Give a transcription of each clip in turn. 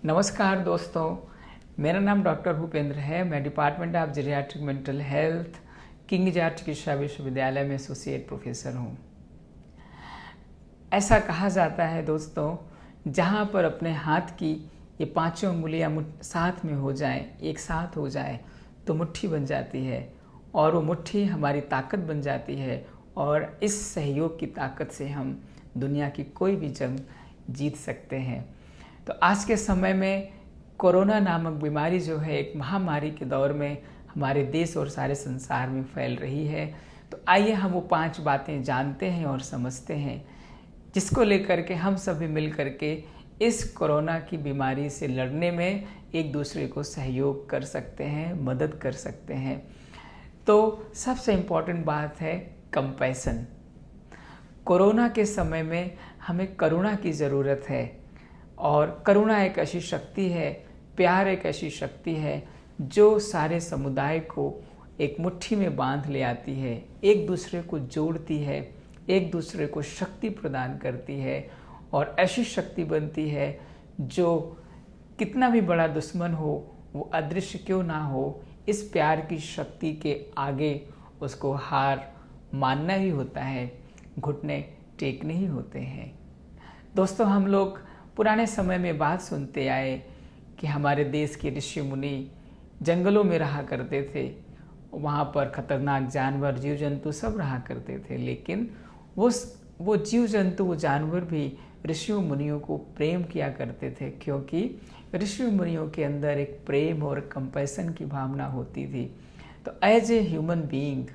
नमस्कार दोस्तों, मेरा नाम डॉक्टर भूपेंद्र है। मैं department of geriatric mental health king Jat चिकित्सा विश्वविद्यालय में एसोसिएट प्रोफेसर हूँ। ऐसा कहा जाता है दोस्तों, जहाँ पर अपने हाथ की ये पांचों उंगलियाँ साथ में हो जाएं, एक साथ हो जाए तो मुट्ठी बन जाती है और वो मुट्ठी हमारी ताकत बन जाती है और इस सहयोग की ताकत से हम दुनिया की कोई भी जंग जीत सकते हैं। तो आज के समय में कोरोना नामक बीमारी जो है एक महामारी के दौर में हमारे देश और सारे संसार में फैल रही है। तो आइए हम वो 5 बातें जानते हैं और समझते हैं, जिसको लेकर के हम सभी मिल कर के इस कोरोना की बीमारी से लड़ने में एक दूसरे को सहयोग कर सकते हैं, मदद कर सकते हैं। तो सबसे इम्पॉर्टेंट बात है कंपैशन। कोरोना के समय में हमें करुणा की ज़रूरत है और करुणा एक ऐसी शक्ति है, प्यार एक ऐसी शक्ति है जो सारे समुदाय को एक मुट्ठी में बांध ले आती है, एक दूसरे को जोड़ती है, एक दूसरे को शक्ति प्रदान करती है और ऐसी शक्ति बनती है जो कितना भी बड़ा दुश्मन हो, वो अदृश्य क्यों ना हो, इस प्यार की शक्ति के आगे उसको हार मानना ही होता है, घुटने टेकने ही होते हैं। दोस्तों, हम लोग पुराने समय में बात सुनते आए कि हमारे देश के ऋषि मुनि जंगलों में रहा करते थे, वहाँ पर खतरनाक जानवर, जीव जंतु सब रहा करते थे, लेकिन वो जीव जंतु, वो जानवर भी ऋषियों मुनियों को प्रेम किया करते थे, क्योंकि ऋषि मुनियों के अंदर एक प्रेम और कंपैशन की भावना होती थी। तो एज ए ह्यूमन बीइंग,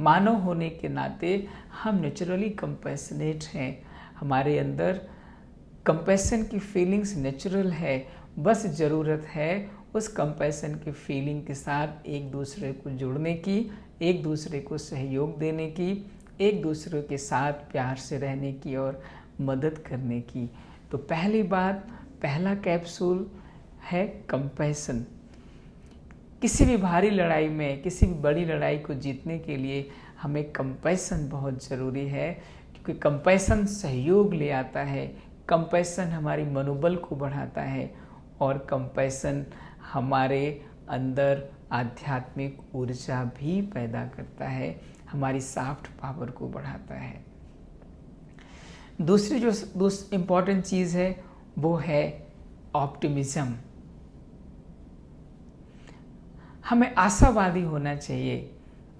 मानव होने के नाते हम नेचुरली कंपैशनेट हैं। हमारे अंदर कंपैशन की फीलिंग्स नेचुरल है, बस ज़रूरत है उस कंपैशन की फीलिंग के साथ एक दूसरे को जुड़ने की, एक दूसरे को सहयोग देने की, एक दूसरे के साथ प्यार से रहने की और मदद करने की। तो पहली बात, पहला कैप्सूल है कंपैशन। किसी भी भारी लड़ाई में, किसी भी बड़ी लड़ाई को जीतने के लिए हमें कंपैशन बहुत ज़रूरी है, क्योंकि कंपैशन सहयोग ले आता है, कंपैशन हमारी मनोबल को बढ़ाता है और कंपैशन हमारे अंदर आध्यात्मिक ऊर्जा भी पैदा करता है, हमारी सॉफ्ट पावर को बढ़ाता है। दूसरी जो इम्पॉर्टेंट चीज़ है वो है ऑप्टिमिज्म। हमें आशावादी होना चाहिए,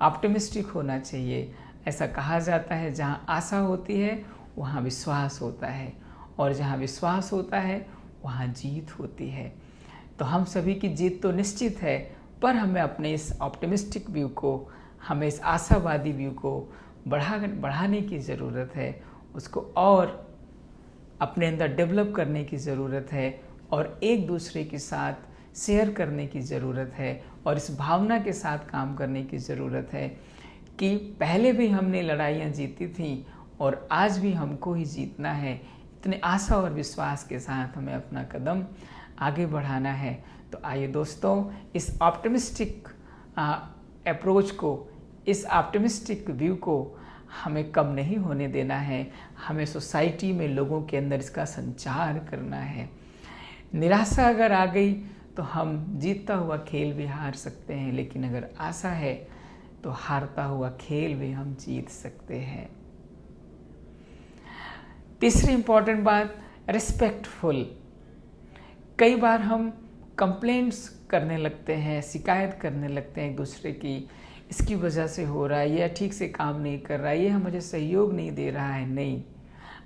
ऑप्टिमिस्टिक होना चाहिए। ऐसा कहा जाता है, जहाँ आशा होती है वहाँ विश्वास होता है और जहाँ विश्वास होता है वहाँ जीत होती है। तो हम सभी की जीत तो निश्चित है, पर हमें अपने इस ऑप्टिमिस्टिक व्यू को, हमें इस आशावादी व्यू को बढ़ाने की ज़रूरत है, उसको और अपने अंदर डेवलप करने की ज़रूरत है और एक दूसरे के साथ शेयर करने की ज़रूरत है और इस भावना के साथ काम करने की ज़रूरत है कि पहले भी हमने लड़ाइयाँ जीती थीं और आज भी हमको ही जीतना है। इतने आशा और विश्वास के साथ हमें अपना कदम आगे बढ़ाना है। तो आइए दोस्तों, इस ऑप्टिमिस्टिक अप्रोच को, इस ऑप्टिमिस्टिक व्यू को हमें कम नहीं होने देना है। हमें सोसाइटी में लोगों के अंदर इसका संचार करना है। निराशा अगर आ गई तो हम जीतता हुआ खेल भी हार सकते हैं, लेकिन अगर आशा है तो हारता हुआ खेल भी हम जीत सकते हैं। तीसरी इंपॉर्टेंट बात, रिस्पेक्टफुल। कई बार हम कंप्लेंट्स करने लगते हैं, शिकायत करने लगते हैं एक दूसरे की, इसकी वजह से हो रहा है, यह ठीक से काम नहीं कर रहा है, ये मुझे सहयोग नहीं दे रहा है। नहीं,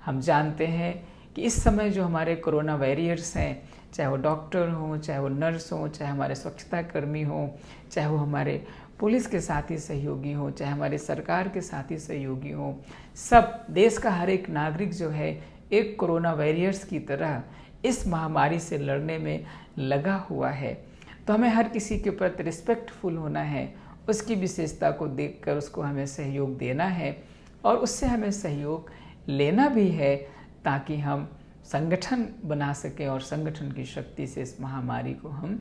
हम जानते हैं कि इस समय जो हमारे कोरोना वॉरियर्स हैं, चाहे वो डॉक्टर हों, चाहे वो नर्स हों, चाहे हमारे स्वच्छता कर्मी हों, चाहे वो हमारे पुलिस के साथी सहयोगी हों, चाहे हमारे सरकार के साथी सहयोगी हों, सब देश का हर एक नागरिक जो है एक कोरोना वॉरियर्स की तरह इस महामारी से लड़ने में लगा हुआ है। तो हमें हर किसी के प्रति रिस्पेक्टफुल होना है, उसकी विशेषता को देखकर उसको हमें सहयोग देना है और उससे हमें सहयोग लेना भी है, ताकि हम संगठन बना सकें और संगठन की शक्ति से इस महामारी को हम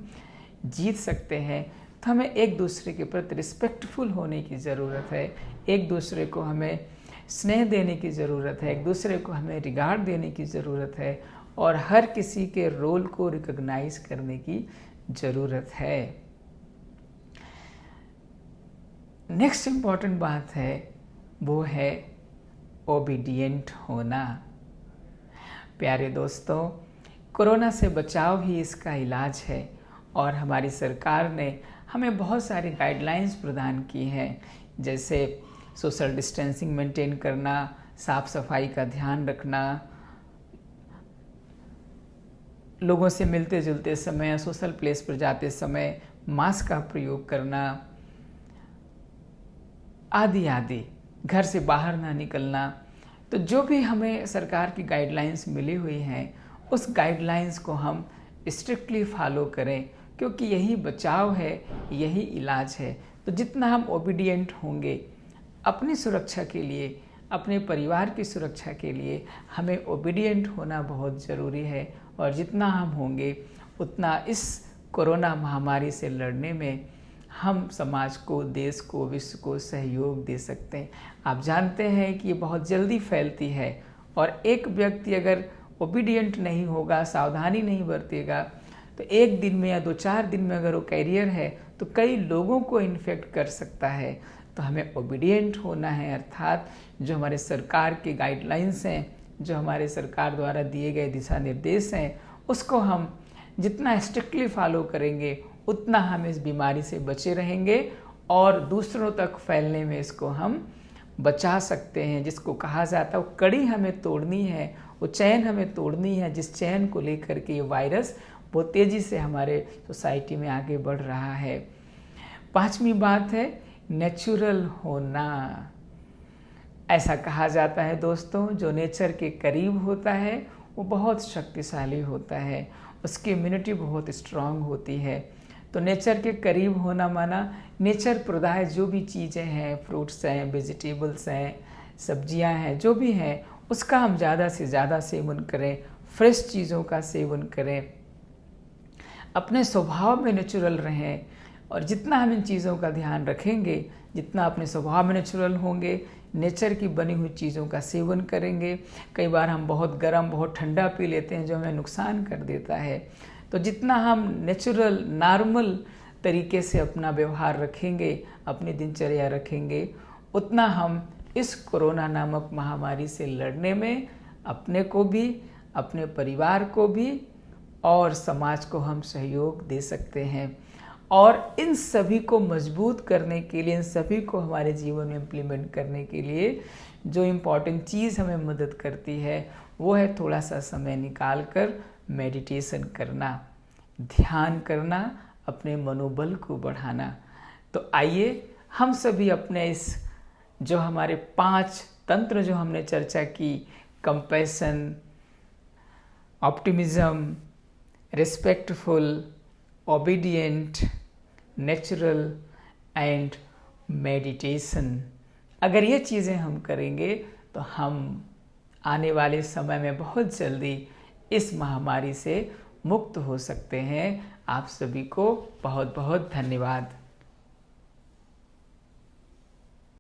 जीत सकते हैं। तो हमें एक दूसरे के प्रति रिस्पेक्टफुल होने की ज़रूरत है, एक दूसरे को हमें स्नेह देने की ज़रूरत है, एक दूसरे को हमें रिगार्ड देने की ज़रूरत है और हर किसी के रोल को रिकॉग्नाइज करने की ज़रूरत है। नेक्स्ट इम्पॉर्टेंट बात है वो है ओबीडिएंट होना। प्यारे दोस्तों, कोरोना से बचाव ही इसका इलाज है और हमारी सरकार ने हमें बहुत सारी गाइडलाइंस प्रदान की हैं, जैसे सोशल डिस्टेंसिंग मेंटेन करना, साफ सफाई का ध्यान रखना, लोगों से मिलते जुलते समय, सोशल प्लेस पर जाते समय मास्क का प्रयोग करना, आदि आदि, घर से बाहर ना निकलना। तो जो भी हमें सरकार की गाइडलाइंस मिली हुई हैं उस गाइडलाइंस को हम स्ट्रिक्टली फॉलो करें, क्योंकि यही बचाव है, यही इलाज है। तो जितना हम ओबीडिएंट होंगे अपनी सुरक्षा के लिए, अपने परिवार की सुरक्षा के लिए हमें ओबीडिएंट होना बहुत ज़रूरी है। और जितना हम होंगे उतना इस कोरोना महामारी से लड़ने में हम समाज को, देश को, विश्व को सहयोग दे सकते हैं। आप जानते हैं कि ये बहुत जल्दी फैलती है और एक व्यक्ति अगर ओबीडिएंट नहीं होगा, सावधानी नहीं बरतेगा, तो एक दिन में या 2-4 दिन में अगर वो कैरियर है तो कई लोगों को इन्फेक्ट कर सकता है। तो हमें ओबीडिएंट होना है, अर्थात जो हमारे सरकार के गाइडलाइंस हैं, जो हमारे सरकार द्वारा दिए गए दिशा निर्देश हैं, उसको हम जितना स्ट्रिक्टली फॉलो करेंगे उतना हम इस बीमारी से बचे रहेंगे और दूसरों तक फैलने में इसको हम बचा सकते हैं। जिसको कहा जाता है वो कड़ी हमें तोड़नी है, वो चैन हमें तोड़नी है, जिस चैन को लेकर के ये वायरस बहुत तेज़ी से हमारे सोसाइटी में आगे बढ़ रहा है। 5वीं बात है नेचुरल होना। ऐसा कहा जाता है दोस्तों, जो नेचर के करीब होता है वो बहुत शक्तिशाली होता है, उसकी इम्यूनिटी बहुत स्ट्रांग होती है। तो नेचर के करीब होना माना नेचर प्रदाय जो भी चीज़ें हैं, फ्रूट्स हैं, वेजिटेबल्स हैं, सब्जियां हैं, जो भी हैं, उसका हम ज़्यादा से ज़्यादा सेवन करें, फ्रेश चीज़ों का सेवन करें, अपने स्वभाव में नेचुरल रहें। और जितना हम इन चीज़ों का ध्यान रखेंगे, जितना अपने स्वभाव में नेचुरल होंगे, नेचर की बनी हुई चीज़ों का सेवन करेंगे। कई बार हम बहुत गर्म, बहुत ठंडा पी लेते हैं जो हमें नुकसान कर देता है। तो जितना हम नेचुरल, नॉर्मल तरीके से अपना व्यवहार रखेंगे, अपनी दिनचर्या रखेंगे, उतना हम इस कोरोना नामक महामारी से लड़ने में अपने को भी, अपने परिवार को भी और समाज को हम सहयोग दे सकते हैं। और इन सभी को मजबूत करने के लिए, इन सभी को हमारे जीवन में इम्प्लीमेंट करने के लिए जो इम्पॉर्टेंट चीज़ हमें मदद करती है वो है थोड़ा सा समय निकाल कर मेडिटेशन करना, ध्यान करना, अपने मनोबल को बढ़ाना। तो आइए हम सभी अपने इस जो हमारे 5 तंत्र जो हमने चर्चा की, compassion, optimism, respectful, obedient, natural and meditation, अगर ये चीज़ें हम करेंगे तो हम आने वाले समय में बहुत जल्दी इस महामारी से मुक्त हो सकते हैं। आप सभी को बहुत बहुत धन्यवाद।